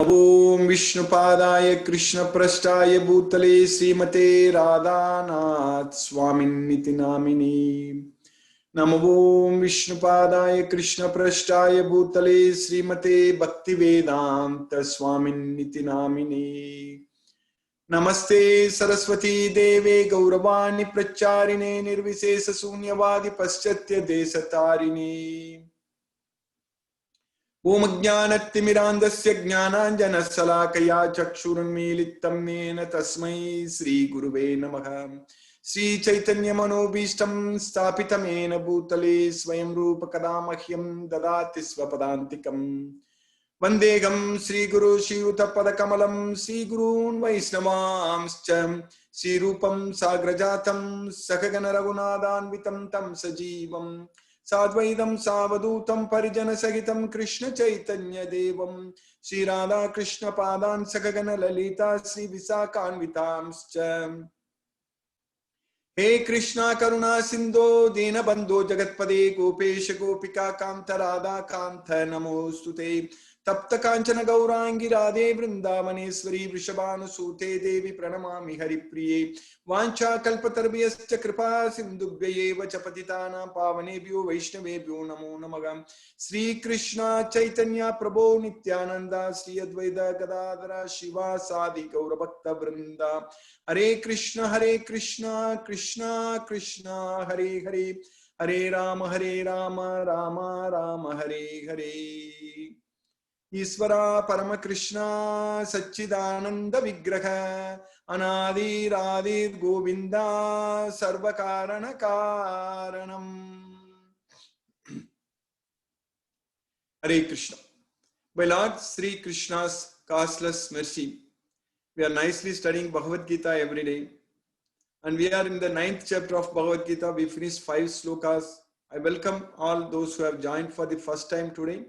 ओम विष्णुपादाय कृष्णप्रष्टाय भूतले श्रीमते राधानाथ स्वामिन्निति नामिने। नमो ओम विष्णुपादाय कृष्णप्रष्टाय भूतले श्रीमते भक्तिवेदांत स्वामिन्निति नामिने। नमस्ते सरस्वती देवे गौरवाणी प्रचारिणे निर्विशेष शून्यवादी पश्चात्य देशतारिणे। ओम ज्ञानतिमिरान्धस्य ज्ञानाञ्जनशलाकया चक्षुरुन्मीलितं येन तस्मै श्रीगुरुवे नमः। श्रीचैतन्यमनोभीष्टं स्थापितं येन भूतले स्वयं रूप कदा मह्यं ददाति स्वपदान्तिकम्। वन्देऽहं श्रीगुरु श्रीयुतपदकमलं श्रीगुरून् वैष्णवांश्च श्रीरूपं साग्रजातं सखगण रघुनाथान्वितं तं सजीवम् साद्वैतं सावधूतं परिजन सहितं कृष्ण चैतन्य देवं श्री राधा कृष्ण पादान् सखगण ललिता श्री विशाखान्वितांश्च। हे कृष्णा करुणा सिंधो दीनबंधो जगत्पदे गोपेश गोपिका कांत राधा कांत नमोस्तुते। तप्त कांचन गौरांगी राधे वृंदावनेश्वरी वृषभानुसूते देवी प्रणमामि हरिप्रिये। वाञ्छा कल्पतरुभ्यश्च कृपा सिन्धुभ्यैव च पतितानां पावनेभ्यो वैष्णवेभ्यो नमो नमः। श्री कृष्ण चैतन्य प्रभो नित्यानंद श्री अद्वैत गदाधर शिवासादि गौरभक्त वृंद। हरे कृष्ण कृष्ण कृष्ण हरे हरे, हरे राम राम राम हरे हरे। ईश्वरा परम कृष्ण सच्चिदानंद विग्रह अनादिरादिर् गोविंदा सर्व कारण कारणम। हरे Krishna. By Lord Sri Krishna's causeless mercy, we are nicely studying Bhagavad Gita every day, and we are in the 9th chapter of Bhagavad Gita. We finished 5 slokas. I welcome all those who have joined for the first time today,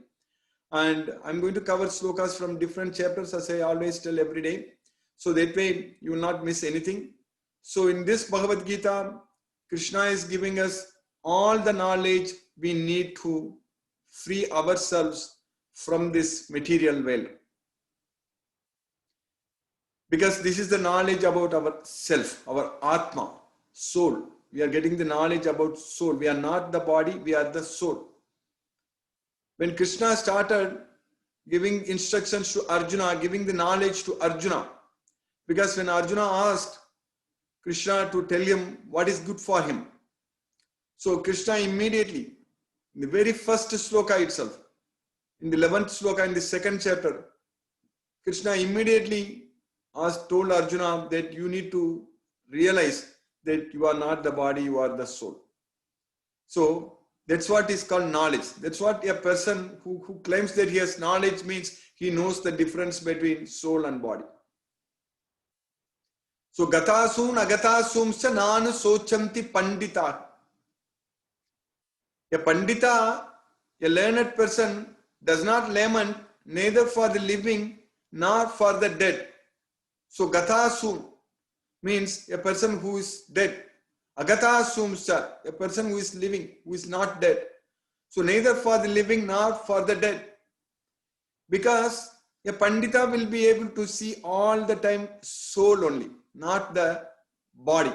and I'm going to cover slokas from different chapters, as I always tell every day, so that way you will not miss anything. So in this Bhagavad Gita, Krishna is giving us all the knowledge we need to free ourselves from this material world, because this is the knowledge about our self, our atma, soul. We are getting the knowledge about soul. We are not the body, we are the soul. When Krishna started giving instructions to Arjuna, giving the knowledge to Arjuna, because when Arjuna asked Krishna to tell him what is good for him, so Krishna immediately, in the very first sloka itself, in the 11th sloka in the 2nd chapter, Krishna immediately told Arjuna that you need to realize that you are not the body, you are the soul. So that's what is called knowledge. That's what a person who claims that he has knowledge means he knows the difference between soul and body. So gatasum agatasumscha nanu sochanti pandita. A pandita, a learned person, does not lament neither for the living nor for the dead. So gatasum means a person who is dead. Agatasumscha, a person who is living, who is not dead. So neither for the living nor for the dead. Because a pandita will be able to see all the time soul only, not the body.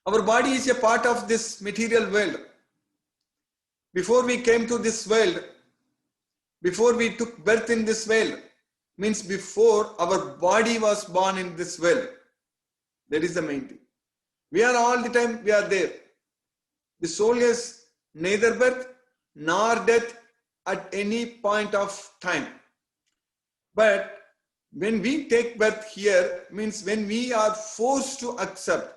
Our body is a part of this material world. Before we came to this world, before we took birth in this world, means before our body was born in this world. That is the main thing. We are all the time, we are there. The soul has neither birth nor death at any point of time. But when we take birth here, means when we are forced to accept,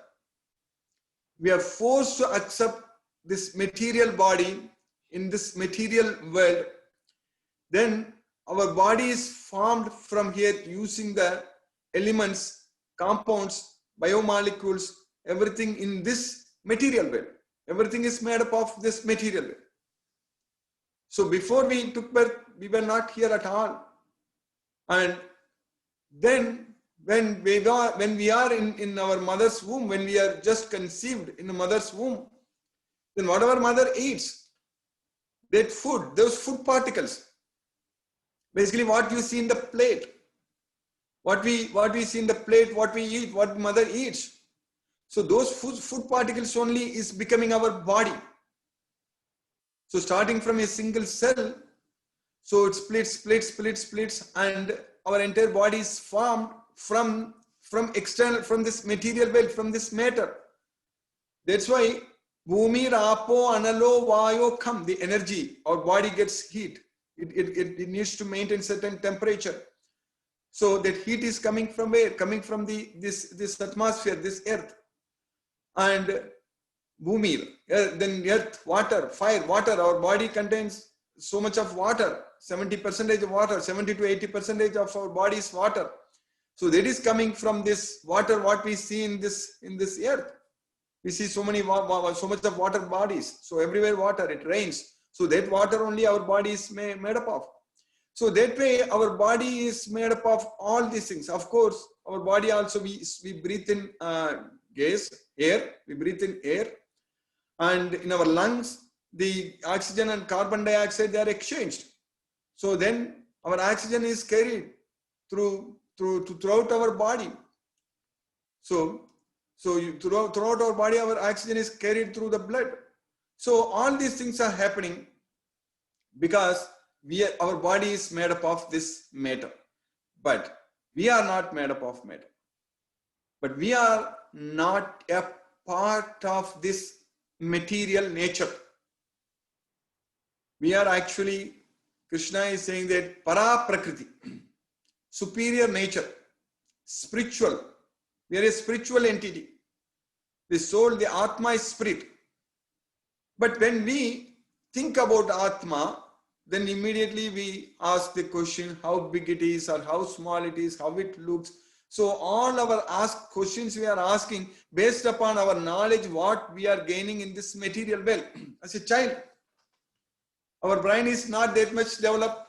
we are forced to accept this material body in this material world, then our body is formed from here using the elements, compounds, biomolecules, everything in this material world. Everything is made up of this material world. So before we took birth, we were not here at all. And then when we are in our mother's womb, when we are just conceived in the mother's womb, then whatever mother eats, that food, those food particles, Basically, what you see in the plate, what we see in the plate, what we eat, what mother eats. So those food particles only is becoming our body. So starting from a single cell, so it splits, and our entire body is formed from external, from this material world, from this matter. That's why Bhumi, Rapo, Analo, Vayo come, the energy, our body gets heat. It needs to maintain certain temperature. So that heat is coming from where? Coming from this atmosphere, this earth. And Bhumi, then earth, water, fire, water. Our body contains so much of water, 70% of water, 70 to 80% of our body is water. So that is coming from this water, what we see in this earth. We see so much of water bodies. So everywhere water, it rains. So that water only our body is made up of. So that way our body is made up of all these things. Of course, our body also, we breathe in gas, air, we breathe in air. And in our lungs, the oxygen and carbon dioxide, they are exchanged. So then our oxygen is carried throughout our body. So throughout our body, our oxygen is carried through the blood. So all these things are happening because our body is made up of this matter. But we are not made up of matter. But we are not a part of this material nature. We are actually, Krishna is saying that para prakriti, superior nature, spiritual. We are a spiritual entity. The soul, the Atma is spirit. But when we think about Atma, then immediately we ask the question how big it is or how small it is, how it looks. So all our questions we are asking based upon our knowledge, what we are gaining in this material world. As a child, our brain is not that much developed.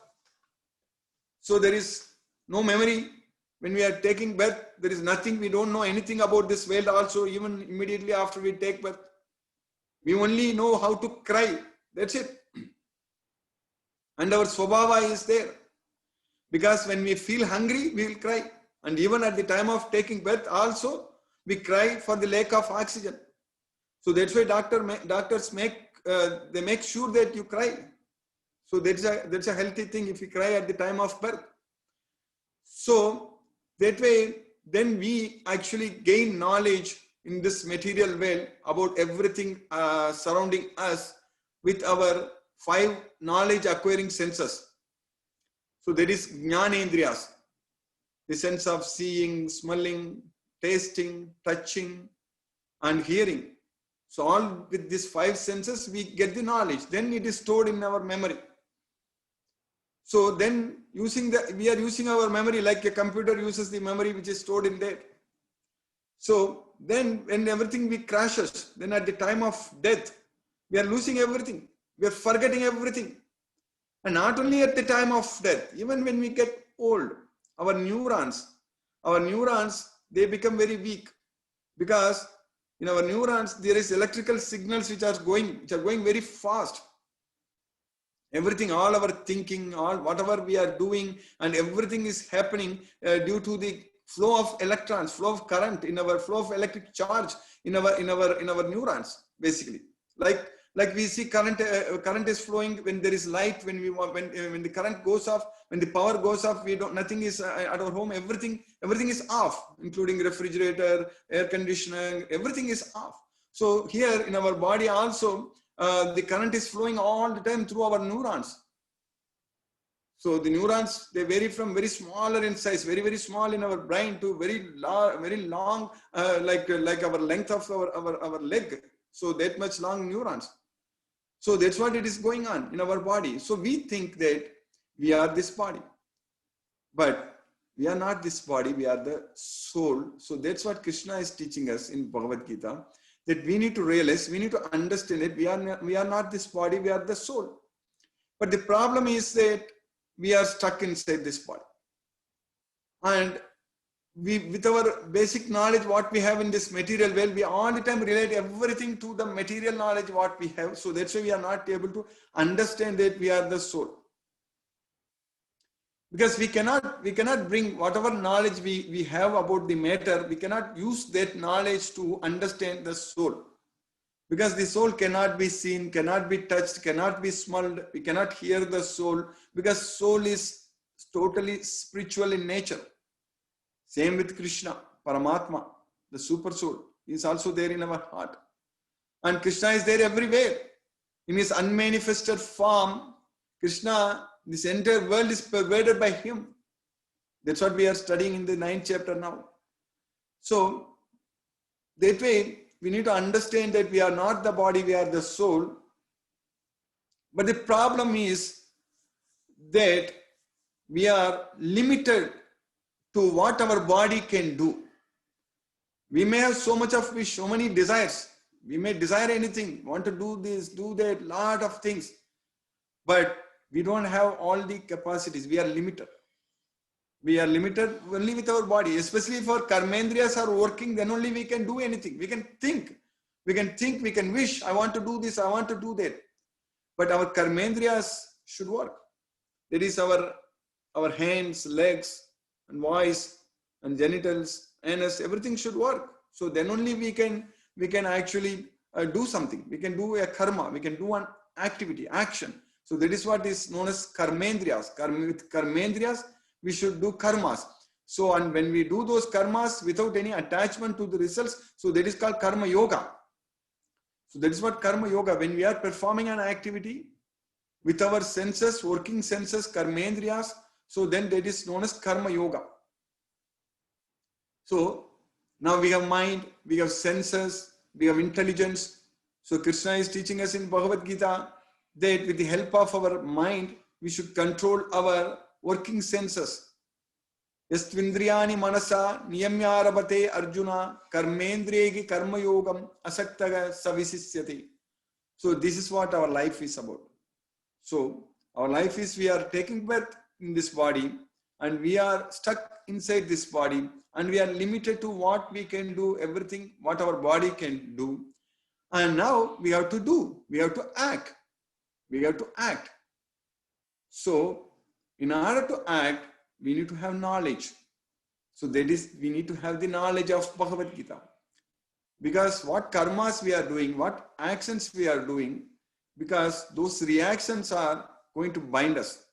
So there is no memory. When we are taking birth, there is nothing. We don't know anything about this world also, even immediately after we take birth. We only know how to cry. That's it. And our swabhava is there. Because when we feel hungry, we will cry. And even at the time of taking birth also, we cry for the lack of oxygen. So that's why doctors make sure that you cry. So that's a healthy thing if you cry at the time of birth. So that way, then we actually gain knowledge in this material world about everything surrounding us with our 5 knowledge acquiring senses. So there is jnanendriyas, the sense of seeing, smelling, tasting, touching, and hearing. So all with these 5 senses, we get the knowledge. Then it is stored in our memory. So then we are using our memory like a computer uses the memory which is stored in there. So then when everything we crashes, then at the time of death, we are losing everything. We are forgetting everything. And not only at the time of death, even when we get old, our neurons, they become very weak because in our neurons, there is electrical signals which are going very fast. Everything, all our thinking, all whatever we are doing, and everything is happening due to the flow of electrons, flow of current in our flow of electric charge in our neurons, basically. Like we see current is flowing when there is light, when the current goes off, when the power goes off, nothing is at our home, everything is off, including refrigerator, air conditioning, everything is off. So here in our body also, the current is flowing all the time through our neurons. So the neurons, they vary from very smaller in size, very, very small in our brain to very long, like our length of our leg. So that much long neurons. So that's what it is going on in our body. So we think that we are this body, but we are not this body. We are the soul. So that's what Krishna is teaching us in Bhagavad Gita, that we need to realize, we need to understand it. We are not this body. We are the soul. But the problem is that we are stuck inside this body. And with our basic knowledge, what we have in this material world, we all the time relate everything to the material knowledge what we have. So that's why we are not able to understand that we are the soul. Because we cannot bring whatever knowledge we have about the matter, we cannot use that knowledge to understand the soul. Because the soul cannot be seen, cannot be touched, cannot be smelled, we cannot hear the soul, because soul is totally spiritual in nature. Same with Krishna, Paramatma, the super soul, is also there in our heart. And Krishna is there everywhere. In his unmanifested form, Krishna, this entire world is pervaded by him. That's what we are studying in the 9th chapter now. So, that way, we need to understand that we are not the body, we are the soul. But the problem is that we are limited to what our body can do. We may have so much of wish, so many desires. We may desire anything, want to do this, do that, lot of things. But we don't have all the capacities. We are limited. We are limited only with our body. Especially if our karmendriyas are working, then only we can do anything. We can think. We can wish. I want to do this, I want to do that. But our karmendriyas should work. That is our hands, legs, and voice, and genitals, anus, everything should work. So then only we can actually do something. We can do a karma. We can do an activity, action. So that is what is known as karmendriyas. With karmendriyas, we should do karmas. So, and when we do those karmas without any attachment to the results, so that is called karma yoga. So that is what karma yoga, when we are performing an activity with our senses, working senses, karmendriyas, so then that is known as karma yoga. So now we have mind, we have senses, we have intelligence. So Krishna is teaching us in Bhagavad Gita that with the help of our mind, we should control our working senses. Yastvindriyani manasa niyamyarabate arjuna karmendriyegi karma yogam asaktaga savisisyati. So this is what our life is about. So our life is, we are taking birth in this body and we are stuck inside this body and we are limited to what we can do, everything what our body can do. And now we have to do, we have to act. We have to act. So in order to act, we need to have knowledge. So that is, we need to have the knowledge of Bhagavad Gita. Because what karmas we are doing, what actions we are doing, because those reactions are going to bind us.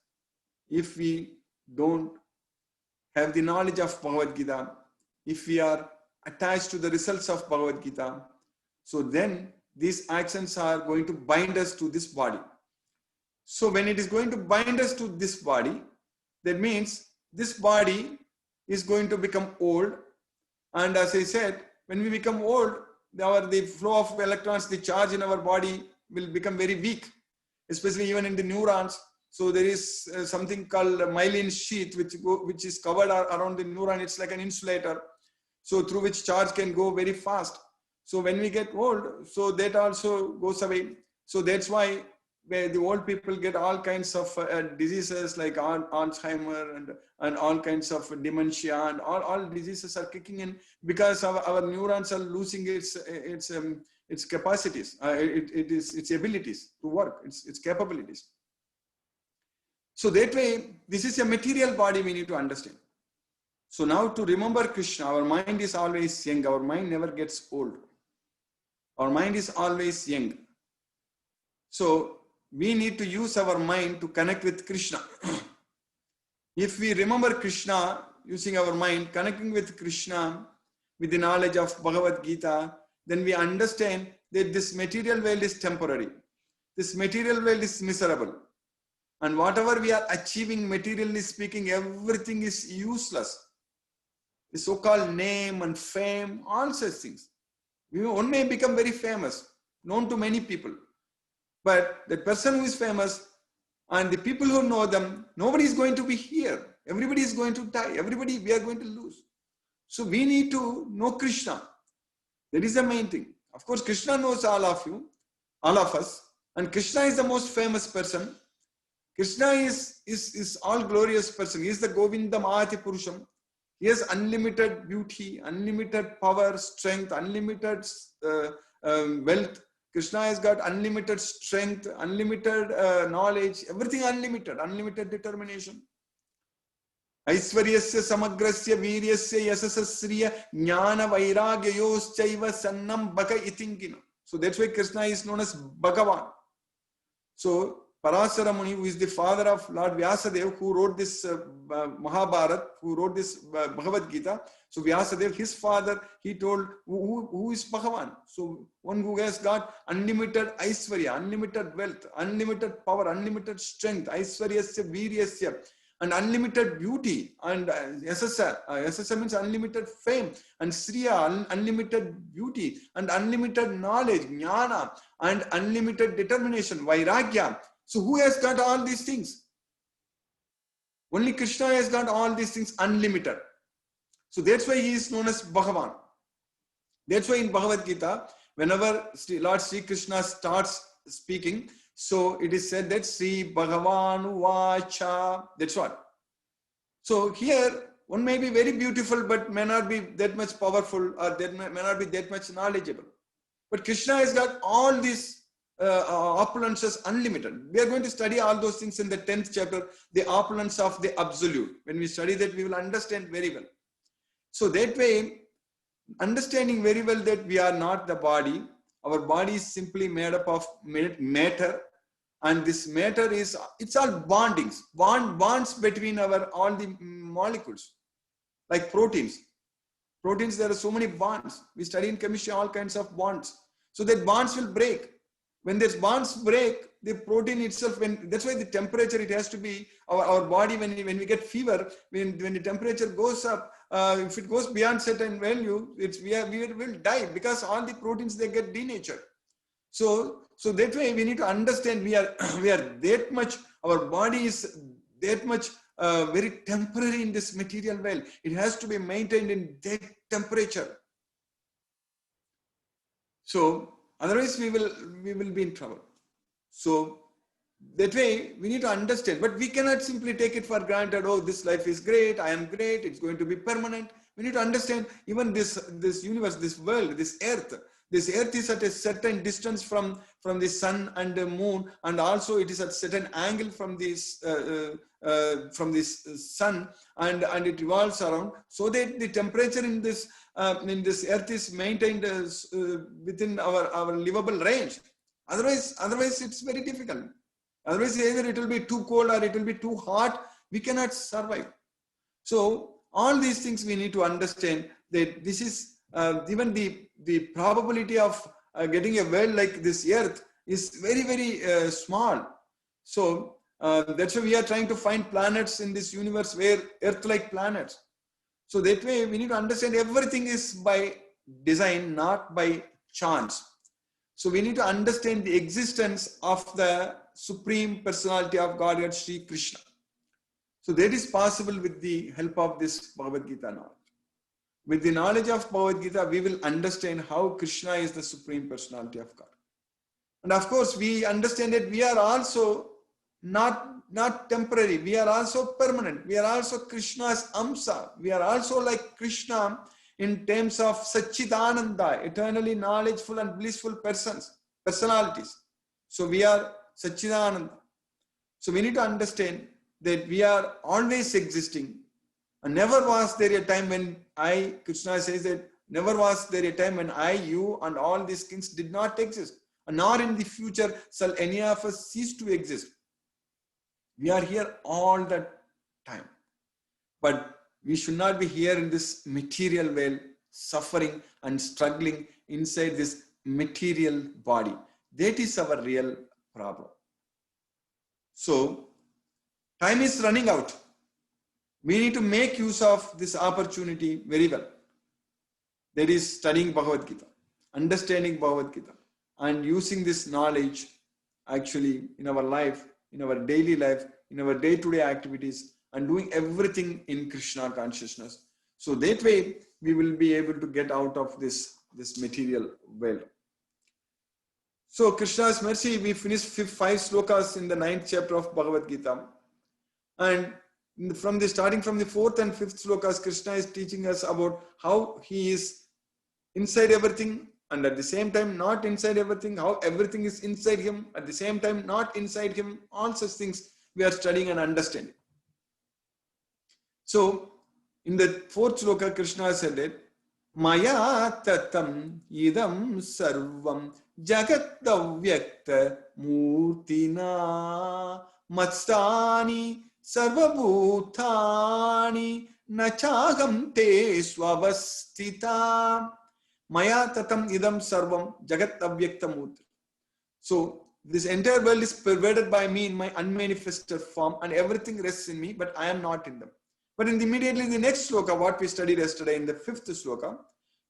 If we don't have the knowledge of Bhagavad Gita, if we are attached to the results of Bhagavad Gita, so then these actions are going to bind us to this body. So when it is going to bind us to this body, that means this body is going to become old. And as I said, when we become old, the flow of electrons, the charge in our body will become very weak, especially even in the neurons. So there is something called a myelin sheath, which is covered around the neuron. It's like an insulator, so through which charge can go very fast. So when we get old, so that also goes away. So that's why where the old people get all kinds of diseases like Alzheimer and all kinds of dementia, and all diseases are kicking in because our neurons are losing its capacities, its abilities to work, its capabilities. So that way, this is a material body we need to understand. So now to remember Krishna, our mind is always young. Our mind never gets old. Our mind is always young. So we need to use our mind to connect with Krishna. If we remember Krishna using our mind, connecting with Krishna with the knowledge of Bhagavad Gita, then we understand that this material world is temporary. This material world is miserable. And whatever we are achieving, materially speaking, everything is useless. The so-called name and fame, all such things. One may become very famous, known to many people. But the person who is famous and the people who know them, nobody is going to be here. Everybody is going to die. Everybody, we are going to lose. So we need to know Krishna. That is the main thing. Of course, Krishna knows all of you, all of us. And Krishna is the most famous person. Krishna is all glorious person. He is the Govindam Ati Purusham. He has unlimited beauty, unlimited power, strength, unlimited wealth. Krishna has got unlimited strength, unlimited knowledge, everything unlimited, unlimited determination. Aisvaryasya samagrasya viryasya yasasasriya jnana vairagyayoschaiva sannam bhaka itingina. So that's why Krishna is known as Bhagavan. So Parasara Muni, who is the father of Lord Vyasadeva, who wrote this Mahabharata, who wrote this Bhagavad Gita. So Vyasadeva, his father, he told, who is Bhagavan? So one who has got unlimited Aisvarya, unlimited wealth, unlimited power, unlimited strength, Aisvaryasya, Viryasya, and unlimited beauty, and Yasasa means unlimited fame, and Sriya, unlimited beauty, and unlimited knowledge, Jnana, and unlimited determination, Vairagya. So who has got all these things? Only Krishna has got all these things unlimited. So that's why he is known as Bhagavan. That's why in Bhagavad Gita, whenever Lord Sri Krishna starts speaking, so it is said that Sri Bhagavan Vacha. That's what. So here, one may be very beautiful, but may not be that much powerful, or that may not be that much knowledgeable. But Krishna has got all these opulences unlimited. We are going to study all those things in the 10th chapter, the opulence of the absolute. When we study that, we will understand very well. So that way, understanding very well that we are not the body, our body is simply made up of matter, and this matter is, it's all bondings, bonds between all the molecules, like proteins. Proteins, there are so many bonds. We study in chemistry all kinds of bonds. So that bonds will break. When these bonds break, the protein itself, that's why the temperature, it has to be, our body, when we get fever, when the temperature goes up, if it goes beyond certain value, we will die, because all the proteins, they get denatured. So that way we need to understand we are that much, our body is that much very temporary in this material world. It has to be maintained in that temperature. So otherwise we will be in trouble. So that way we need to understand, but we cannot simply take it for granted. Oh, this life is great, I am great, it's going to be permanent. We need to understand even this universe, this world, this earth. This earth is at a certain distance from the sun and the moon, and also it is at a certain angle from this sun, and it revolves around, so that the temperature in this earth is maintained within our livable range. Otherwise it's very difficult. Otherwise either it will be too cold or it will be too hot. We cannot survive. So all these things we need to understand, that this is even the probability of getting a world like this earth is very, very small. So that's why we are trying to find planets in this universe where earth-like planets. So that way we need to understand everything is by design, not by chance. So we need to understand the existence of the Supreme Personality of Godhead, Sri Krishna. So that is possible with the help of this Bhagavad Gita knowledge. With the knowledge of Bhagavad Gita, we will understand how Krishna is the Supreme Personality of God. And of course, we understand that we are also not temporary. We are also permanent. We are also Krishna's Amsa. We are also like Krishna in terms of Satchidananda, eternally knowledgeful and blissful personalities. So we are Satchidananda. So we need to understand that we are always existing. And never was there a time when Krishna says that never was there a time when you and all these kings did not exist. And nor in the future shall any of us cease to exist. We are here all the time. But we should not be here in this material world, suffering and struggling inside this material body. That is our real problem. So, time is running out. We need to make use of this opportunity very well. That is studying Bhagavad Gita, understanding Bhagavad Gita, and using this knowledge actually in our life, in our daily life, in our day-to-day activities, and doing everything in Krishna consciousness. So that way we will be able to get out of this material world. So Krishna's mercy, we finished 5 slokas in the 9th chapter of Bhagavad Gita. And starting from the 4th and 5th slokas, Krishna is teaching us about how he is inside everything, and at the same time not inside everything, how everything is inside him, at the same time not inside him. All such things we are studying and understanding. So in the fourth sloka, Krishna said it, Maya tatam idam sarvam jagat avyakta murtina matstani sarvabhutani nachagam te swavastita. Maya tatam idam sarvam jagat avyakta murti. So this entire world is pervaded by me in my unmanifested form, and everything rests in me, but I am not in them. But immediately in the next sloka, what we studied yesterday in the fifth sloka,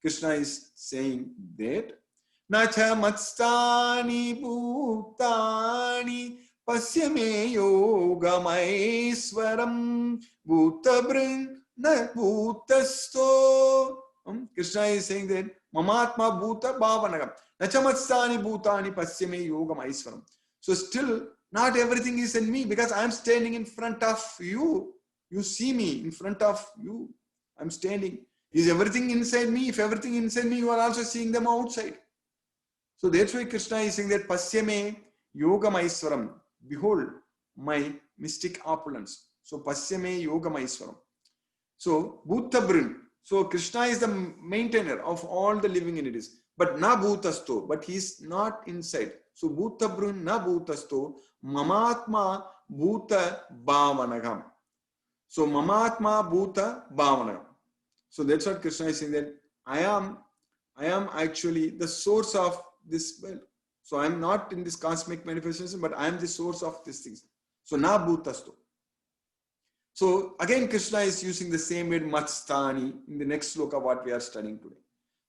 Krishna is saying that Nacha matstani bhutani pasyame yogamaiswaram bhutabrin na bhutasto. Krishna is saying that Mamatma bhuta bhavanagam nachamatstani bhutani pasyame yogamaiswaram. So still not everything is in me because I am standing in front of you. You see me in front of you. I'm standing. Is everything inside me? If everything inside me, you are also seeing them outside. So that's why Krishna is saying that Pasyame Yogamaiswaram. Behold my mystic opulence. So Pasyame Yogamaiswaram. So Bhutabrin. So Krishna is the maintainer of all the living entities. But na bhutasto. But he is not inside. So Bhutabrin na bhutasto. Mamatma bhuta bhavanagam. So Mamatma bhuta bhavanagam. So that's what Krishna is saying, that I am actually the source of this world. So I am not in this cosmic manifestation, but I am the source of these things. So na bhutasto. So again, Krishna is using the same word matstani in the next sloka what we are studying today.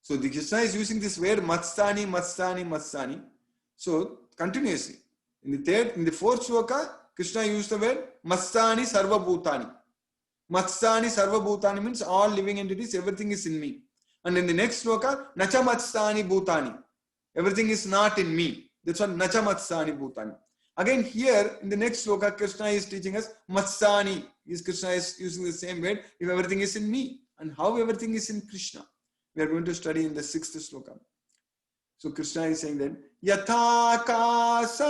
So the Krishna is using this word matstani, matstani, matstani. So continuously. In the fourth sloka, Krishna used the word matstani sarva bhutani. Matstani sarva bhutani means all living entities, everything is in me. And in the next sloka, nacha matstani bhutani. Everything is not in me. That's what nacha matstani bhutani. Again here in the next sloka, Krishna is teaching us matstani. Krishna is using the same word. If everything is in me, and how everything is in Krishna, we are going to study in the sixth sloka. So Krishna is saying that yathakasa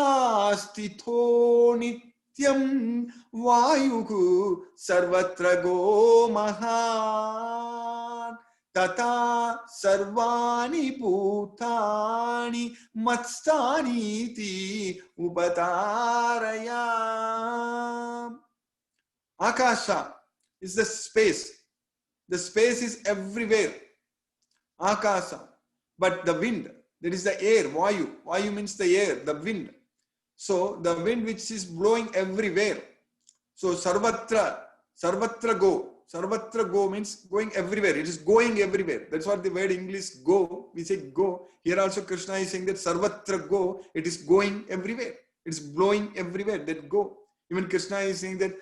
stitho nityam vayuhu sarvatra go mahan tata sarvani bhutani matstani ti upataraya. Akasha is the space. The space is everywhere. Akasha. But the wind, that is the air, Vayu. Vayu means the air, the wind. So the wind which is blowing everywhere. So sarvatra go. Sarvatra go means going everywhere. It is going everywhere. That's what the word English go. We say go. Here also Krishna is saying that sarvatra go. It is going everywhere. It is blowing everywhere. That go. Even Krishna is saying that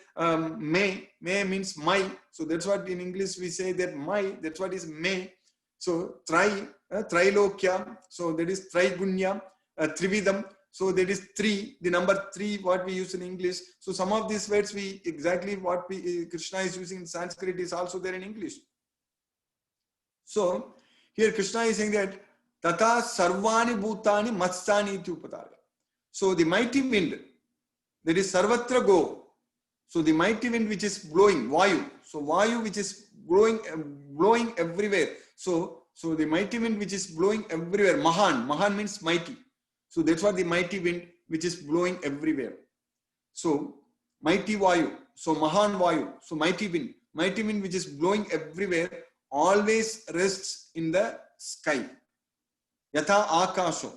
may means my. So that's what in English we say that my. That's what is may. So Trilokya. So that is Trigunya, Trividam. So that is three, the number three, what we use in English. So some of these words Krishna is using in Sanskrit is also there in English. So here Krishna is saying that Tata Sarvani Bhutani Matstani iti upatarya. So the mighty wind, that is Sarvatra go. So the mighty wind which is blowing, Vayu. So Vayu which is blowing everywhere. So the mighty wind which is blowing everywhere, Mahan. Mahan means mighty. So that's what the mighty wind which is blowing everywhere. So mighty Vayu. So Mahan Vayu. So mighty wind. Mighty wind which is blowing everywhere always rests in the sky. Yatha akasho.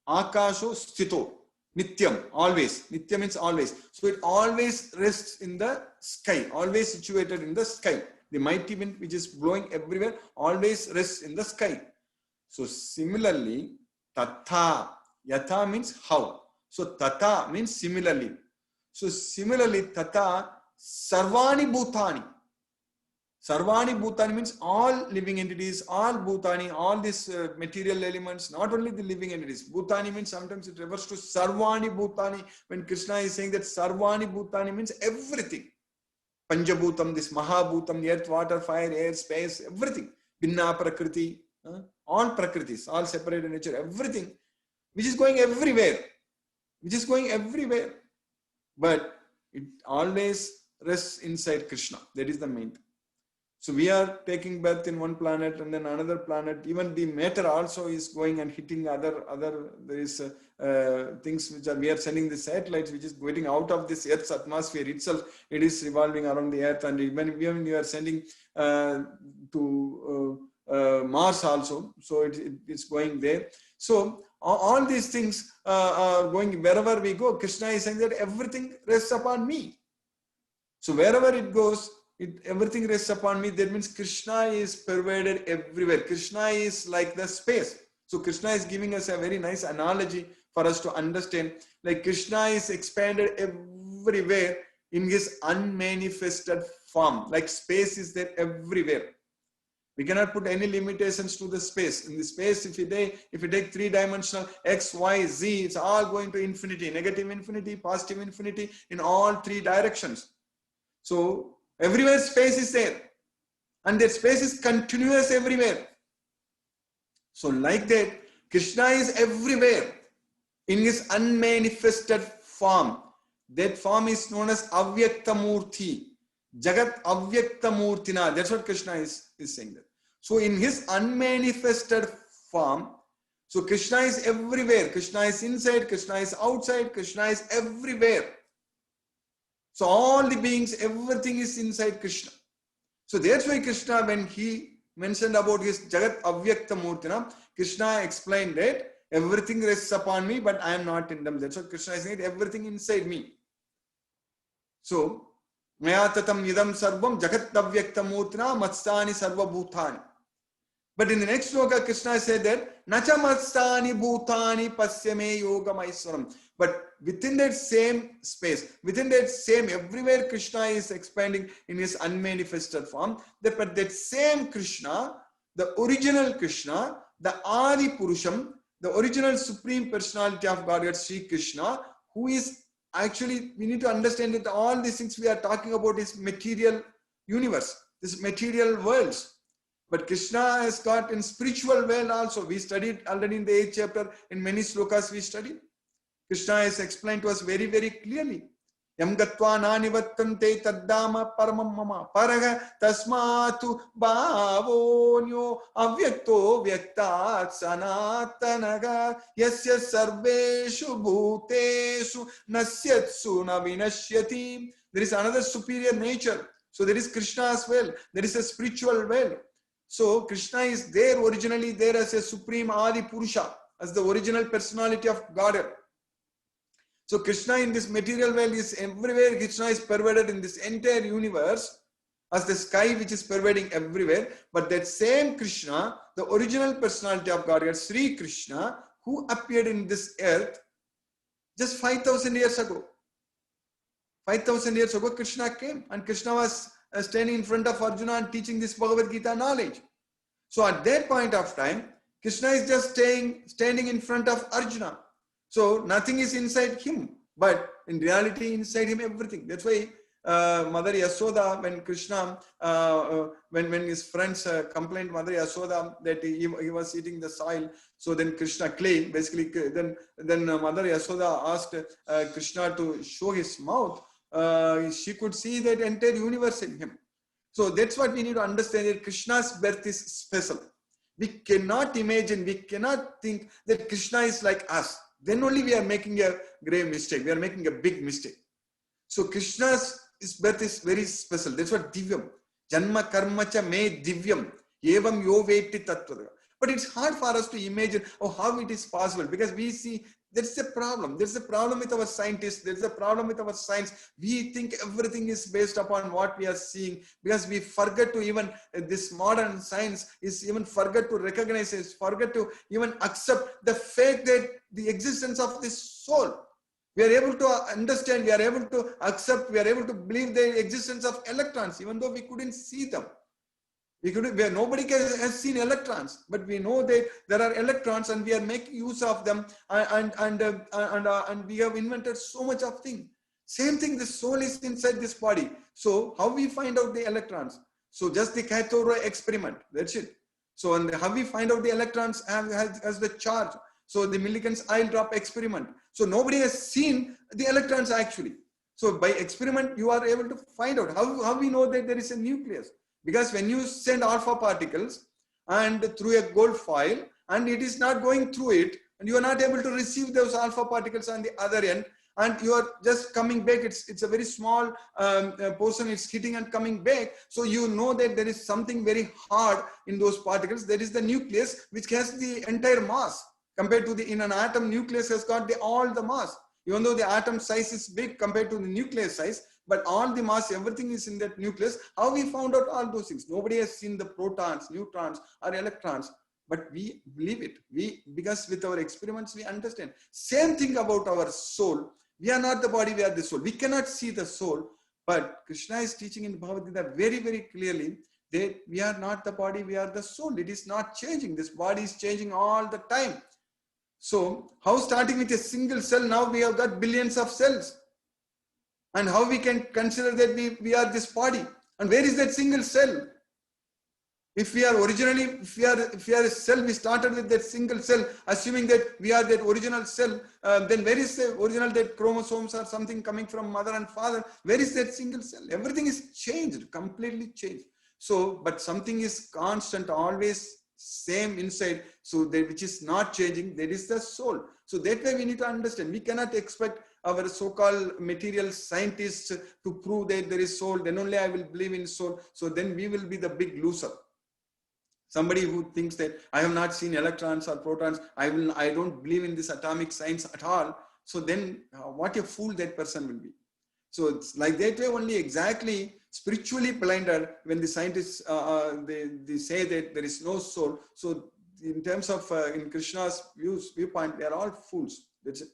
Akasho sthito. Nityam. Always. Nitya means always. So it always rests in the sky. Always situated in the sky. The mighty wind which is blowing everywhere always rests in the sky. So similarly, tatha. Yatha means how. So tata means similarly. So similarly, tata sarvani bhutani. Sarvani bhutani means all living entities, all bhutani, all these material elements, not only the living entities. Bhutani means sometimes it refers to sarvani bhutani. When Krishna is saying that sarvani bhutani means everything. Panjabhutam, this Mahabhutam, the earth, water, fire, air, space, everything. Binna prakriti, all prakritis, all separate in nature, everything, which is going everywhere. But it always rests inside Krishna. That is the main thing. So we are taking birth in one planet and then another planet. Even the matter also is going and hitting other. There is things which are, we are sending the satellites which is going out of this Earth's atmosphere itself. It is revolving around the Earth, and even we are sending to Mars also. So it's going there. So all these things are going wherever we go. Krishna is saying that everything rests upon me. So wherever it goes, everything rests upon me. That means Krishna is pervaded everywhere. Krishna is like the space. So Krishna is giving us a very nice analogy for us to understand. Like Krishna is expanded everywhere in his unmanifested form. Like space is there everywhere. We cannot put any limitations to the space. In the space, if you take three-dimensional X, Y, Z, it's all going to infinity, negative infinity, positive infinity, in all three directions. So everywhere space is there, and that space is continuous everywhere. So like that, Krishna is everywhere in his unmanifested form. That form is known as Avyakta Murti. Jagat Avyakta Murtina. That's what Krishna is saying there. So in his unmanifested form, so Krishna is everywhere. Krishna is inside, Krishna is outside, Krishna is everywhere. So all the beings, everything is inside Krishna. So that's why Krishna, when he mentioned about his Jagat Avyakta Murtina, Krishna explained that everything rests upon me, but I am not in them. That's what Krishna is saying, everything inside me. So, Maya tatam idam sarvam Jagat Avyakta Murtina matstani sarva bhutani. But in the next sloka, Krishna said that Nacha matstani bhutani pasyame yogam aiswaram. But within that same space, within that same, everywhere Krishna is expanding in his unmanifested form, but that same Krishna, the original Krishna, the Adi Purusham, the original Supreme Personality of Godhead, Sri Krishna, who is actually, we need to understand that all these things we are talking about is material universe, this material worlds. But Krishna has got in spiritual world also. We studied already in the 8th chapter, in many slokas we studied. Krishna has explained to us very, very clearly. Yam gatva nanivattante taddama paramam mama paraga tasmatu bhavonyo avyakto vyaktat sanatanaga yasya sarveshu bhutesu nasyatsu na vinashyati. There is another superior nature. So there is Krishna as well. There is a spiritual world. So Krishna is there originally there as a supreme Adi Purusha, as the original personality of Godhead. So Krishna in this material world is everywhere. Krishna is pervaded in this entire universe as the sky which is pervading everywhere. But that same Krishna, the original personality of Godhead, Sri Krishna, who appeared in this earth just 5,000 years ago. 5,000 years ago, Krishna came, and Krishna was standing in front of Arjuna and teaching this Bhagavad Gita knowledge. So at that point of time, Krishna is just standing in front of Arjuna. So nothing is inside him, but in reality, inside him, everything. That's why Mother Yasoda, when Krishna, when his friends complained Mother Yasoda that he was eating the soil, so then Krishna claimed, basically, then Mother Yasoda asked Krishna to show his mouth. She could see that entire universe in him. So that's what we need to understand, that Krishna's birth is special. We cannot imagine, we cannot think that Krishna is like us. Then only we are making a grave mistake. We are making a big mistake. So Krishna's birth is very special. That's what Divyam. Janma karma cha me divyam. Evam yo veti tattvada. But it's hard for us to imagine how it is possible, because we see that's the problem. There's a problem with our scientists. There's a problem with our science. We think everything is based upon what we are seeing, because we forget to even, this modern science is even forget to recognize it, forget to even accept the fact that the existence of this soul. We are able to understand, we are able to accept, we are able to believe the existence of electrons, even though we couldn't see them. Nobody has seen electrons, but we know that there are electrons, and we are making use of them, and we have invented so much of things. Same thing, the soul is inside this body. So how we find out the electrons? So just the Kaitoura experiment, that's it. So and how we find out the electrons as the charge? So the Millikan's oil drop experiment. So nobody has seen the electrons actually. So by experiment, you are able to find out how we know that there is a nucleus. Because when you send alpha particles and through a gold foil, and it is not going through it, and you are not able to receive those alpha particles on the other end, and you are just coming back, it's a very small portion, it's hitting and coming back. So you know that there is something very hard in those particles. There is the nucleus, which has the entire mass. Compared to in an atom, nucleus has got all the mass. Even though the atom size is big compared to the nucleus size, but all the mass, everything is in that nucleus. How we found out all those things? Nobody has seen the protons, neutrons, or electrons, but we believe it. Because with our experiments, we understand. Same thing about our soul. We are not the body, we are the soul. We cannot see the soul, but Krishna is teaching in Bhagavad Gita very, very clearly that we are not the body, we are the soul. It is not changing. This body is changing all the time. So how starting with a single cell, now we have got billions of cells. And how we can consider that we are this body? And where is that single cell? If we are originally, if we are a cell, we started with that single cell, assuming that we are that original cell, then where is the original, that chromosomes or something coming from mother and father? Where is that single cell? Everything is changed, completely changed. So, but something is constant, always same inside, so that which is not changing, that is the soul. So that way we need to understand. We cannot expect our so-called material scientists to prove that there is soul, then only I will believe in soul. So then we will be the big loser. Somebody who thinks that I have not seen electrons or protons, I don't believe in this atomic science at all. So then what a fool that person will be. So it's like that way only, exactly spiritually blinded when the scientists, they say that there is no soul. So in terms of, in Krishna's viewpoint, they are all fools. That's it.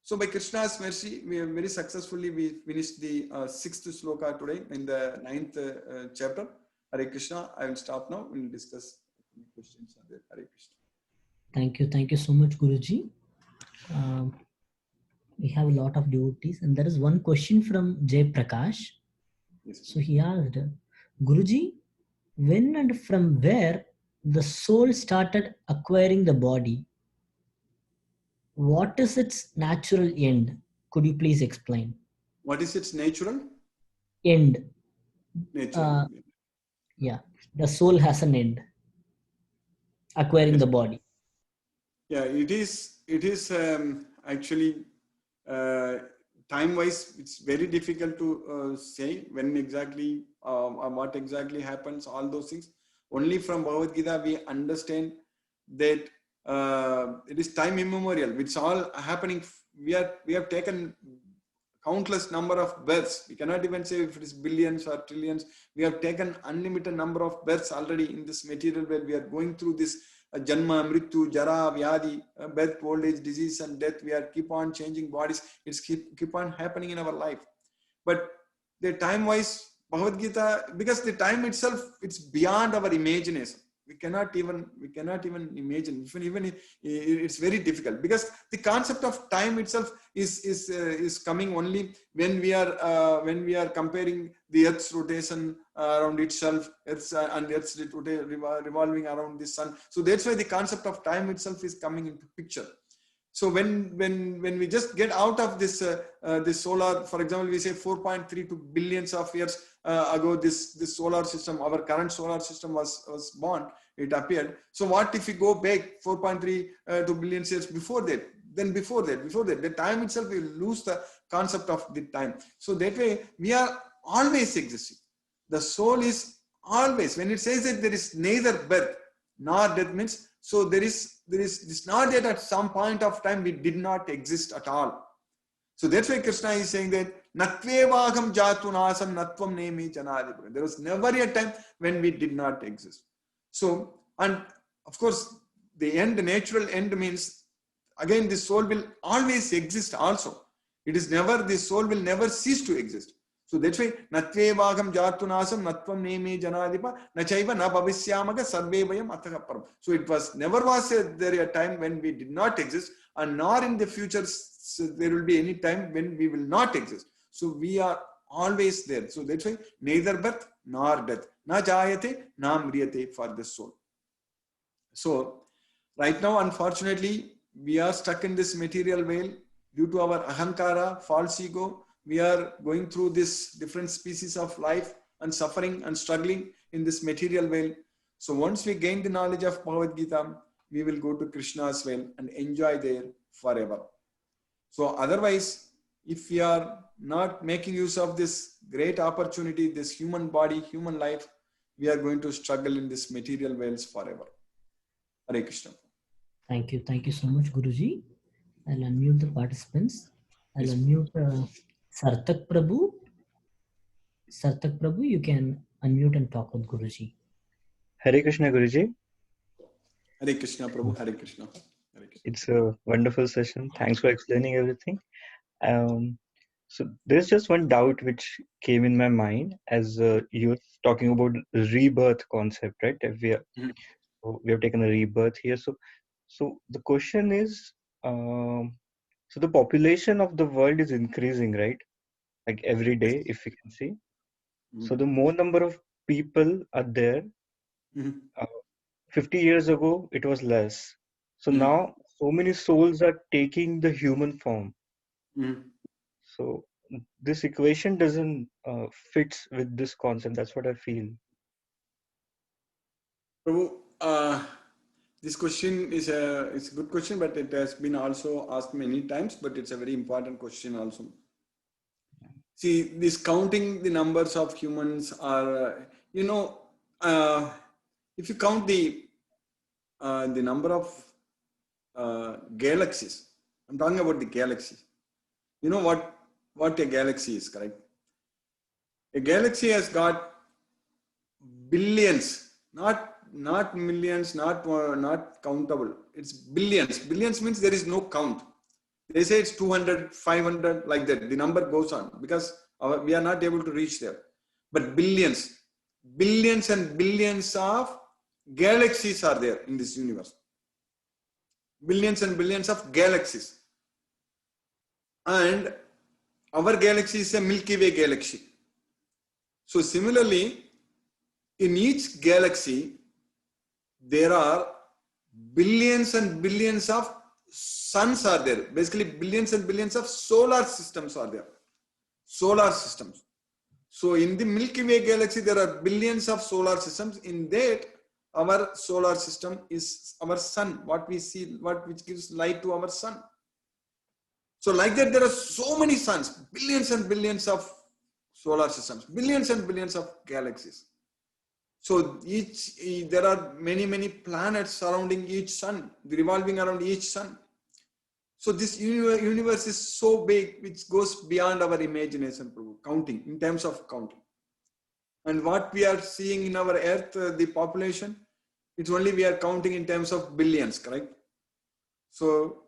So by Krishna's mercy, we have very successfully, we finished the 6th sloka today in the 9th chapter. Hare Krishna. I will stop now. We will discuss questions on that. Hare Krishna. Thank you so much, Guruji. We have a lot of devotees, and there is one question from Jay Prakash. Yes. So he asked, Guruji, when and from where the soul started acquiring the body? What is its natural end? Could you please explain? What is its natural end? Nature. Yeah, the soul has an end. Acquiring the body. Yeah, it is actually time-wise, it's very difficult to say when exactly or what exactly happens, all those things. Only from Bhagavad Gita we understand that it is time immemorial. It's all happening. We have taken countless number of births. We cannot even say if it is billions or trillions. We have taken unlimited number of births already in this material where we are going through this Janma, Mrityu, Jara, Vyadi, birth, old age, disease and death. We are keep on changing bodies. It's keep on happening in our life. But the time-wise, Bhagavad Gita, because the time itself, it's beyond our imagination. We cannot even imagine. Even it's very difficult, because the concept of time itself is coming only when we are comparing the Earth's rotation around itself, and Earth's revolving around the sun. So that's why the concept of time itself is coming into picture. So when we just get out of this this solar, for example, we say 4.32 billions of years ago, this solar system, our current solar system was born, it appeared. So what if we go back 4.32 billion years before that? Then before that, the time itself will lose the concept of the time. So that way we are always existing. The soul is always, when it says that there is neither birth nor death, means so there is it's not that at some point of time we did not exist at all. So that's why Krishna is saying that Natvevaham jatunasam natvam nemi janadipura. There was never a time when we did not exist. So, and of course, the natural end means, again, the soul will always exist also. It is never, the soul will never cease to exist. So that's why Natvevaham jatunasam natvam nemi janadipa nachaiva na bhavisyamaga sarvevayam atakaparam. So it was never there a time when we did not exist, and nor in the future there will be any time when we will not exist. So we are always there. So that's why neither birth nor death. Na jayate na mriyate for the soul. So right now, unfortunately, we are stuck in this material veil due to our ahankara, false ego. We are going through this different species of life and suffering and struggling. in this material world. So once we gain the knowledge of Bhagavad Gita, we will go to Krishna's realm and enjoy there forever. So otherwise, if we are not making use of this great opportunity, this human body, human life, we are going to struggle in this material worlds forever. Hare Krishna. Thank you. Thank you so much, Guruji. I'll unmute the participants. I'll Yes. unmute Sarthak Prabhu. Sarthak Prabhu, you can unmute and talk with Guruji. Hare Krishna, Guruji. Hare Krishna, Prabhu. Hare Krishna. Hare Krishna. It's a wonderful session. Thanks for explaining everything. So there's just one doubt which came in my mind as you were talking about rebirth concept, right? If we are, Mhm. we have taken a rebirth here. So the question is, so the population of the world is increasing, right? Like every day, if we can see. So the more number of people are there, Mhm. 50 years ago, it was less. So Mhm. now so many souls are taking the human form. Mhm. So this equation doesn't fits with this concept. That's what I feel. Prabhu, this question is it's a good question, but it has been also asked many times, but it's a very important question also. See, this counting the numbers of humans are, if you count the number of galaxies, I'm talking about the galaxies. You know what a galaxy is, correct? A galaxy has got billions, not millions, not countable. It's billions. Billions means there is no count. They say it's 200, 500, like that. The number goes on because we are not able to reach there. But billions and billions of galaxies are there in this universe. Billions and billions of galaxies. And our galaxy is a Milky Way galaxy. So similarly, in each galaxy, there are billions and billions of suns are there. Basically, billions and billions of solar systems are there. Solar systems. So in the Milky Way galaxy, there are billions of solar systems. In that, our solar system is our sun, what we see, which gives light to our sun. So like that, there are so many suns, billions and billions of solar systems, billions and billions of galaxies. So there are many planets surrounding each sun, revolving around each sun. So this universe is so big, which goes beyond our imagination, counting, in terms of counting. And what we are seeing in our earth, the population, it's only we are counting in terms of billions, correct? So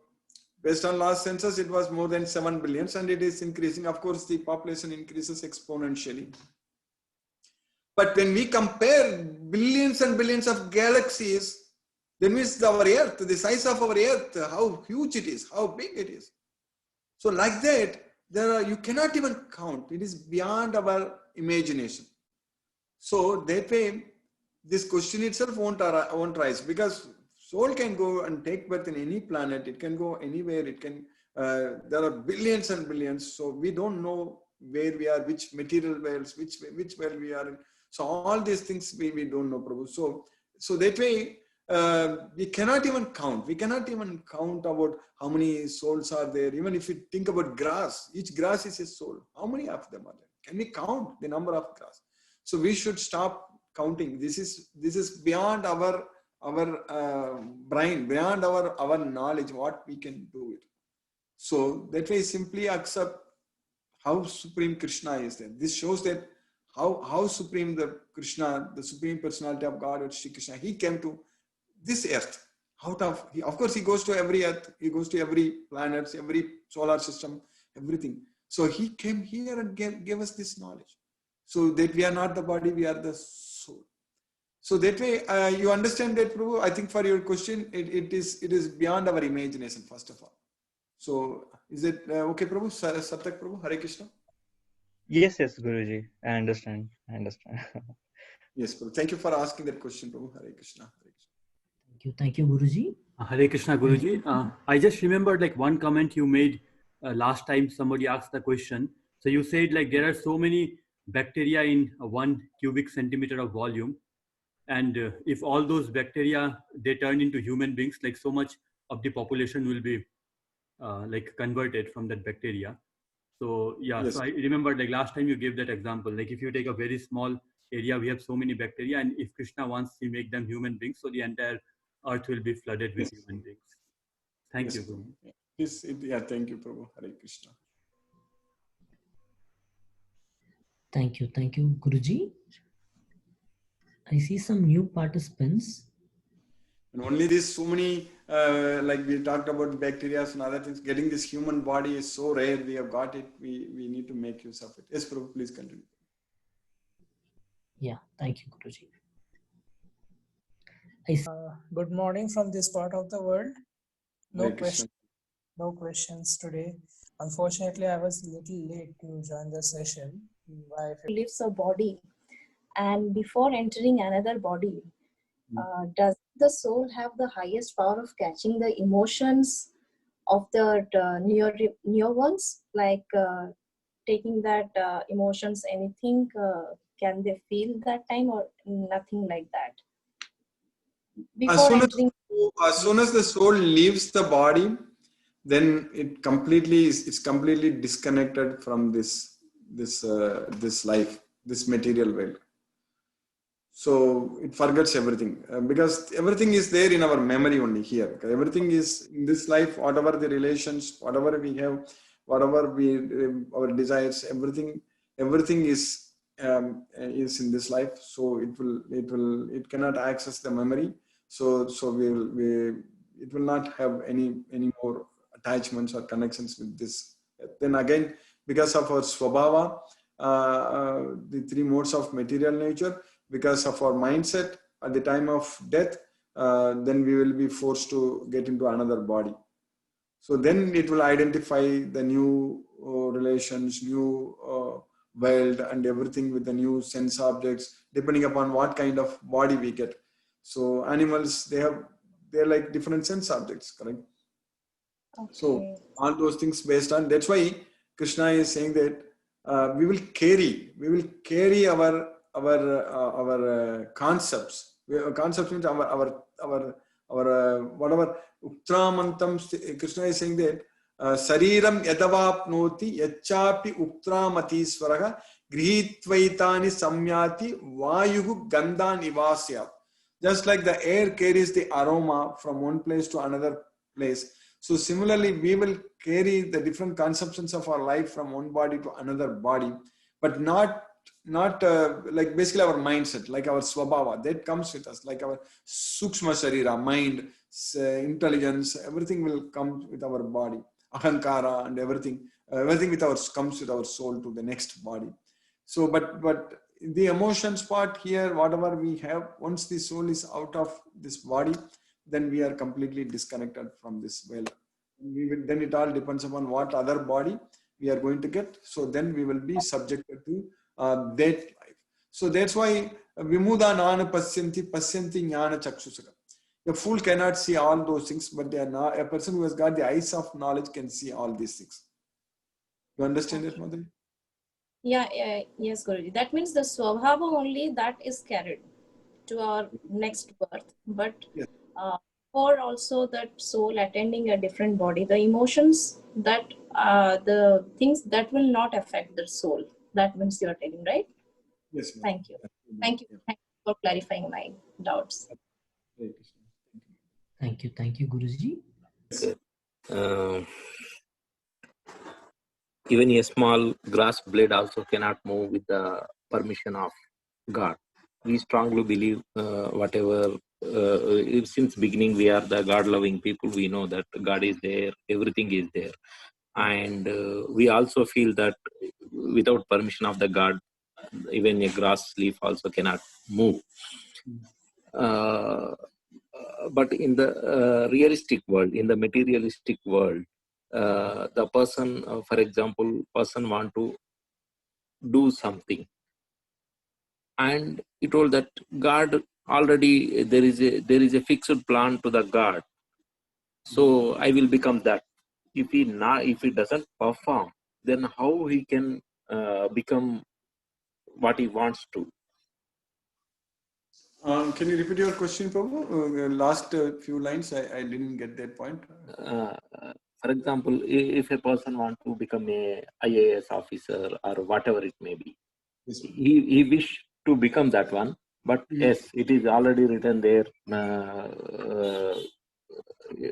based on last census, it was more than 7 billions and it is increasing. Of course, the population increases exponentially. But when we compare billions and billions of galaxies, then means our earth, the size of our earth, how huge it is, how big it is. So like that, you cannot even count. It is beyond our imagination. So that way, this question itself won't rise because soul can go and take birth in any planet. It can go anywhere. It can. There are billions and billions. So we don't know where we are, which material worlds, which world we are in. So all these things we don't know, Prabhu. So that way we cannot even count. We cannot even count about how many souls are there. Even if you think about grass, each grass is a soul. How many of them are there? Can we count the number of grass? So we should stop counting. This is beyond our brain, beyond our knowledge, what we can do it. So that way, simply accept how supreme Krishna is there. This shows that how supreme the Krishna, the supreme personality of God, Shri Krishna, he came to this earth. Of course, he goes to every earth, he goes to every planet, every solar system, everything. So he came here and gave us this knowledge. So that we are not the body, we are the soul. So that way, you understand that, Prabhu. I think for your question, it is beyond our imagination, first of all. So is it okay, Prabhu? Sarthak Prabhu, Hare Krishna. Yes, Guruji. I understand. Yes, Prabhu. Thank you for asking that question, Prabhu. Hare Krishna. Hare Krishna. Thank you, Guruji. Hare Krishna, Guruji. I just remembered like one comment you made last time somebody asked the question. So you said like there are so many bacteria in 1 cubic centimeter of volume, and if all those bacteria they turn into human beings, like so much of the population will be like converted from that bacteria. So yeah, Yes. so I remember like last time you gave that example, like if you take a very small area, we have so many bacteria, and if Krishna wants to make them human beings, so the entire earth will be flooded with Yes. human beings. Thank Yes, you. Prabhu. Yeah, thank you, Prabhu. Hare Krishna. Thank you. Thank you, Guruji. I see some new participants. And only this, so many, like we talked about bacteria and other things, getting this human body is so rare. We have got it. We need to make use of it. Yes, Prabhu, please continue. Yeah, thank you, Guruji. I see. Good morning from this part of the world. No Hare Krishna. questions today. Unfortunately, I was a little late to join the session. Leaves a body, and before entering another body, does the soul have the highest power of catching the emotions of the near ones, like taking that emotions, anything can they feel that time, or nothing like that As before soon entering? as soon as the soul leaves the body, then it's completely disconnected from this life, this material world. So it forgets everything, because everything is there in our memory only here. Everything is in this life, whatever the relations, whatever we have, whatever our desires, everything is in this life. So it cannot access the memory. So it will not have any more attachments or connections with this. Then again, because of our swabhava, the three modes of material nature, because of our mindset at the time of death, then we will be forced to get into another body. So then it will identify the new relations, new world and everything with the new sense objects, depending upon what kind of body we get. So animals, they're like different sense objects, correct? Okay. So all those things based on, that's why Krishna is saying that we will carry our concepts. Concepts means our whatever Uktramantam. Krishna is saying that Sariram yadavapnoti yachapi Uktramati swaraha grihitvaitani samyati vayuhu gandha nivasya. Just like the air carries the aroma from one place to another place, so similarly we will carry the different conceptions of our life from one body to another body, but not like basically our mindset, like our swabhava, that comes with us, like our sukshma sharira, mind, intelligence, everything will come with our body, ahankara and everything with our comes with our soul to the next body. So but the emotions part here, whatever we have, once the soul is out of this body, then we are completely disconnected from this world. Then it all depends upon what other body we are going to get. So then we will be subjected to that life. So that's why vimuda nana pasyanti jnana chakshusaka. A fool cannot see all those things, but a person who has got the eyes of knowledge can see all these things. You understand it, Madhuri? Yeah, yes, Guruji. That means the swabhava only that is carried to our next birth, but Yes. or also that soul attending a different body, the emotions that the things that will not affect the soul. That means you are telling, right? Yes, ma'am. Thank you. Thank you. Thank you for clarifying my doubts. Thank you. Thank you, Guruji. Even a small grass blade also cannot move with the permission of God. We strongly believe whatever, since beginning we are the God-loving people, we know that God is there, everything is there. And we also feel that without permission of the God, even a grass leaf also cannot move. But in the realistic world, in the materialistic world, the person, for example, person want to do something, and he told that God already there is a fixed plan to the God. So I will become that. If he doesn't perform, then how he can become what he wants to. Can you repeat your question, Prabhu? Last few lines, I didn't get that point. Uh, for example, if a person wants to become a IAS officer or whatever it may be, Yes, he wish to become that one, but yes, it is already written there.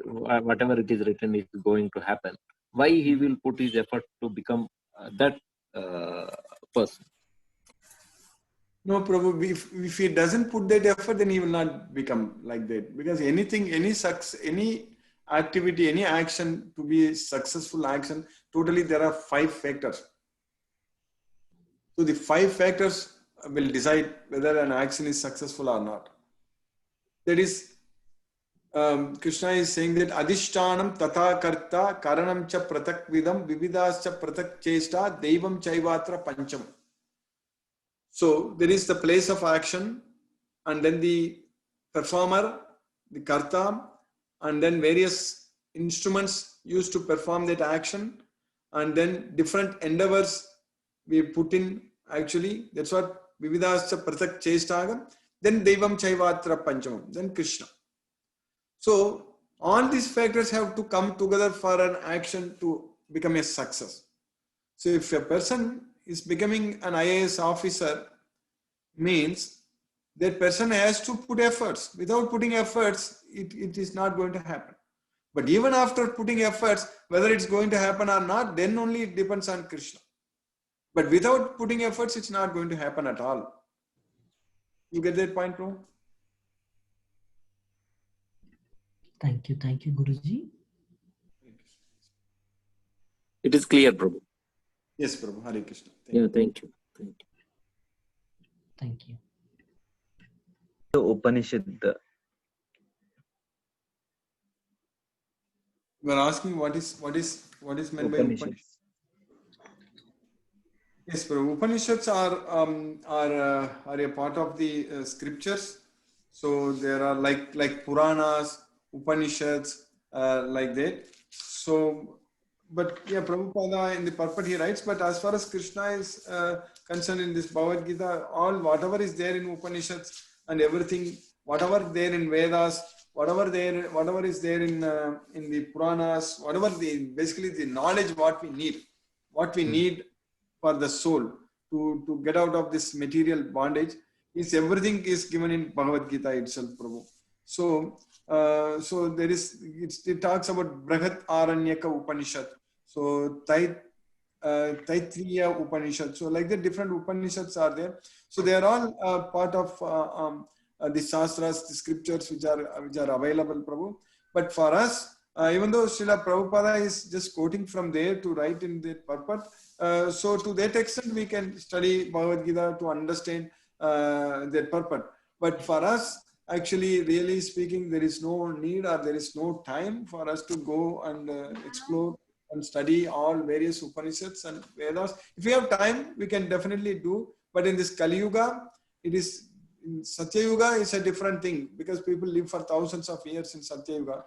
Whatever it is written is going to happen. Why he will put his effort to become that person? No, Prabhu, if he doesn't put that effort, then he will not become like that. Because anything, any activity, any action to be a successful action, totally there are 5 factors. So the 5 factors will decide whether an action is successful or not. That is, Krishna is saying that adhishtanam tata karta karanam cha pratak vidam vividas cha pratak chesta devam chaivatra pancham. So there is the place of action, and then the performer, the karta, and then various instruments used to perform that action, and then different endeavors we put in. Actually, that's what vividascha pratak chestagam. Then devam chaivatra panchamam. Then Krishna. So all these factors have to come together for an action to become a success. So if a person is becoming an IAS officer, means that person has to put efforts. Without putting efforts, it is not going to happen. But even after putting efforts, whether it's going to happen or not, then only it depends on Krishna. But without putting efforts, it's not going to happen at all. You get that point, bro? Thank you, Guruji. It is clear, Prabhu. Yes, Prabhu. Hare Krishna. Thank you. Thank you. Thank you. The Upanishad. You are asking what is meant by Upanishad? Yes, Prabhu. Upanishads are a part of the scriptures. So there are like Puranas, Upanishads, like that. So, but yeah, Prabhupada in the purport he writes, but as far as Krishna is concerned in this Bhagavad Gita, whatever is there in Upanishads and everything, whatever there in Vedas, whatever is there in the Puranas, basically the knowledge what we need for the soul to get out of this material bondage, is everything is given in Bhagavad Gita itself, Prabhu. So there is it talks about Brahat Aranyaka Upanishad. So Taittiriya Upanishad. So like the different Upanishads are there. So they are all part of the Shastras, the scriptures which are available, Prabhu. But for us, even though Srila Prabhupada is just quoting from there to write in the purport, so to that extent we can study Bhagavad Gita to understand their purport. But for us, actually, really speaking, there is no need or there is no time for us to go and explore and study all various Upanishads and Vedas. If we have time, we can definitely do. But in this Kali Yuga, it is in Satya Yuga is a different thing because people live for thousands of years in Satya Yuga.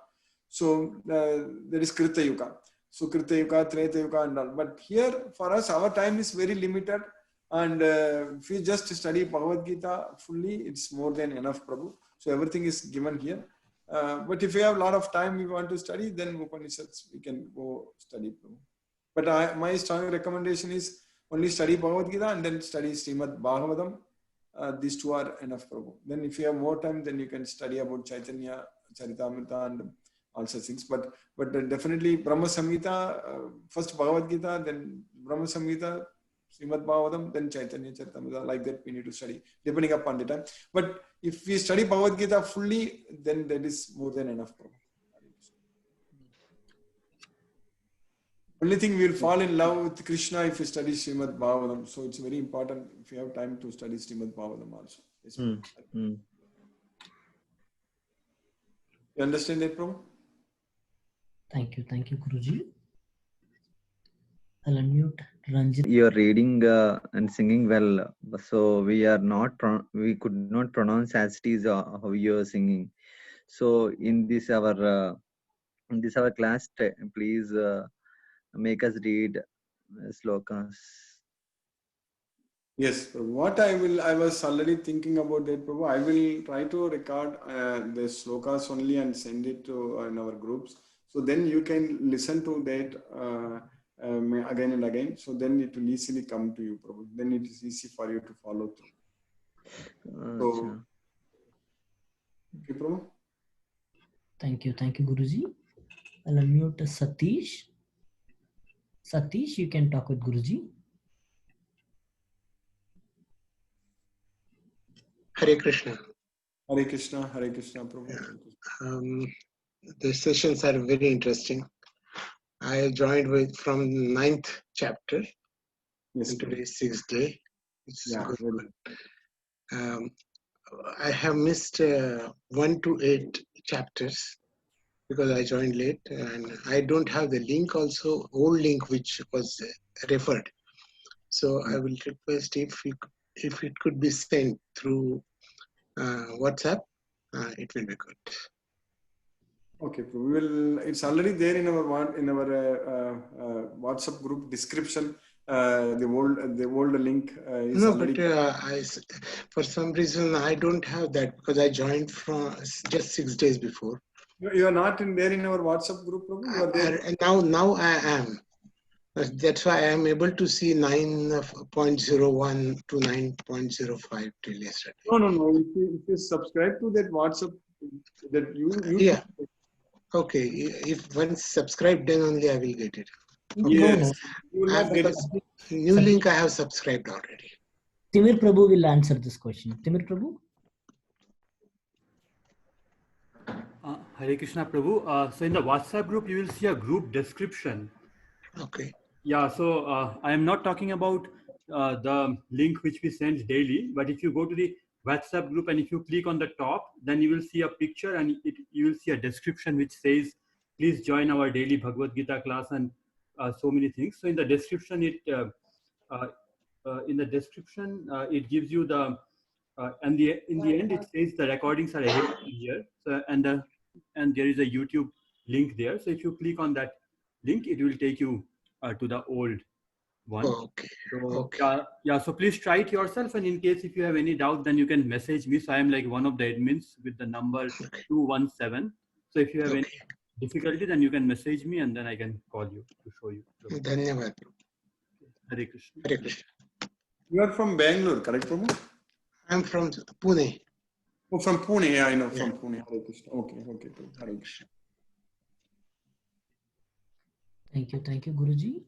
So there is Krita Yuga. So Krita Yuga, Treta Yuga and all. But here for us, our time is very limited. And if we just study Bhagavad Gita fully, it's more than enough, Prabhu. So everything is given here. But if we have a lot of time we want to study, then Upanishads we can go study, Prabhu. But my strong recommendation is only study Bhagavad Gita and then study Srimad Bhagavatam. These two are enough, Prabhu. Then if you have more time, then you can study about Chaitanya, Charitamrita and all such things. But definitely Brahma Samhita, first Bhagavad Gita, then Brahma Samhita, Srimad Bhagavatam, then Chaitanya Charitamrita, like that we need to study, depending upon the time. But if we study Bhagavad Gita fully, then that is more than enough, Prabhu. Only thing we will fall in love with Krishna if we study Srimad Bhagavatam. So it's very important if you have time to study Srimad Bhagavatam also. Yes, You understand that, Prabhu? Thank you, Guruji. I'll unmute Ranjit. You're reading and singing well, so we could not pronounce as it is how you're singing. So in this our class, please make us read slokas. Yes, Prabhu. What I was already thinking about that, Prabhu. I will try to record the slokas only and send it to in our groups. So then you can listen to that again and again. So then it will easily come to you, Prabhu. Then it is easy for you to follow through. So, Acha. okay, Prabhu. Thank you, Guruji. I'll unmute Satish. Satish, you can talk with Guruji. Hare Krishna. Hare Krishna, Prabhu. Um, the sessions are very interesting. I joined from 9th chapter, Yes, and Prabhu. today is 6th day. It's Yeah, good. very I have missed 1 to 8 chapters because I joined late, and I don't have the link also, old link which was referred. So I will request if it could be sent through WhatsApp, it will be good. Okay, Prabhu. We will. It's already there in our WhatsApp group description. The old link is No, already. but for some reason I don't have that because I joined from just 6 days before. You are not there in our WhatsApp group, Prabhu. You are there. Now I am. That's why I am able to see 9.01 to 9.05 till yesterday. No. If you subscribe to that WhatsApp, that you Yeah. Okay. If once subscribed, then only I will get it. Okay. Yes, you will not get it. Because new link I have subscribed already. Timir Prabhu will answer this question. Timir Prabhu? Hare Krishna Prabhu. So in the WhatsApp group, you will see a group description. Okay. Yeah, so I am not talking about the link which we send daily, but if you go to the WhatsApp group and if you click on the top, then you will see a picture and you will see a description which says, please join our daily Bhagavad Gita class and so many things. So in the description, it gives you the in the end it says the recordings are available here. So and there is a YouTube link there. So if you click on that link, it will take you to the old one. Okay. So Okay. yeah. So please try it yourself, and in case if you have any doubt, then you can message me. So I am like one of the admins with the number 217. So if you have any difficulty, then you can message me, and then I can call you to show you. Dhanyavad. Hare Krishna. Hare Krishna. You are from Bangalore, correct, Prabhu? I am from Pune. Oh, from Pune. Yeah, I know from Pune. Hare Krishna. Okay, Prabhu. Hare Krishna. Thank you, Guruji.